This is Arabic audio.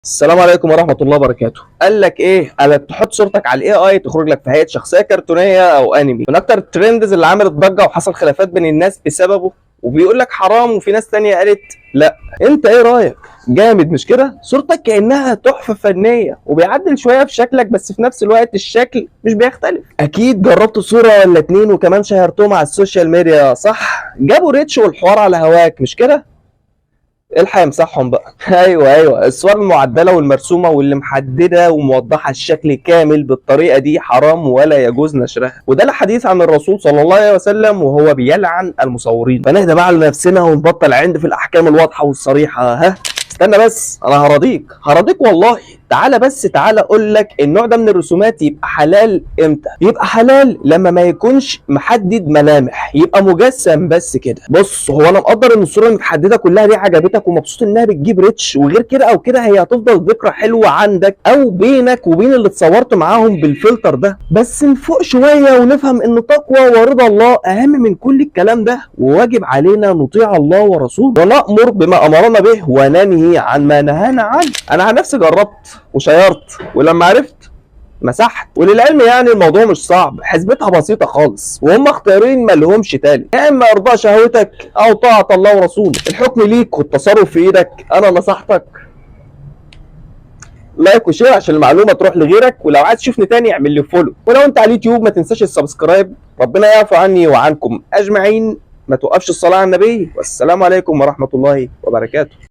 السلام عليكم ورحمة الله وبركاته. قال لك ايه؟ قال لك تحط صورتك على الاي اي تخرج لك في هيئة شخصية كرتونية او انمي. من اكتر الترندز اللي عملت ضجة وحصل خلافات بين الناس بسببه، وبيقول لك حرام وفي ناس تانية قالت لا. انت ايه رأيك؟ جامد مش كده؟ صورتك كأنها تحفة فنية وبيعدل شوية في شكلك، بس في نفس الوقت الشكل مش بيختلف. اكيد جربت صورة ولا اتنين وكمان شيرتهم على السوشيال ميديا، صح؟ جابوا ريتش والحوار على هواك مش كده؟ الحق يمسحهم بقى. ايوه الصور المعدله والمرسومه واللي محدده وموضحه الشكل كامل بالطريقه دي حرام ولا يجوز نشرها، وده الحديث عن الرسول صلى الله عليه وسلم وهو بيلعن المصورين. فنهدى بقى على نفسنا ونبطل عند في الاحكام الواضحه والصريحه. استنى بس، انا هرضيك والله. تعالى بس، تعالى اقول لك النوع ده من الرسومات يبقى حلال امتى؟ يبقى حلال لما ما يكونش محدد ملامح، يبقى مجسم بس كده. بص، هو انا مقدر ان الصوره المتحدده كلها دي عجبتك ومبسوط انها بتجيب ريتش، وغير كده او كده هي هتفضل ذكرى حلوه عندك او بينك وبين اللي اتصورت معاهم بالفلتر ده. بس نفوق شويه ونفهم ان تقوى ورضا الله اهم من كل الكلام ده، وواجب علينا نطيع الله ورسوله ونأمر بما امرنا به وننهي عن ما نهانا عنه. انا عن نفسي جربت وشيرت، ولما عرفت مسحت. وللعلم يعني الموضوع مش صعب، حسبتها بسيطه خالص، وهم اختيارين ما لهمش تالت، يا اما ارضاء شهوتك او طاعه الله ورسوله. الحكم ليك والتصرف في ايدك. انا نصحتك لايك وشير عشان المعلومه تروح لغيرك، ولو عايز تشوفني تاني اعمل لي فولو، ولو انت على اليوتيوب ما تنساش السبسكرايب. ربنا يعفو عني وعنكم اجمعين. ما توقفش الصلاه على النبي، والسلام عليكم ورحمه الله وبركاته.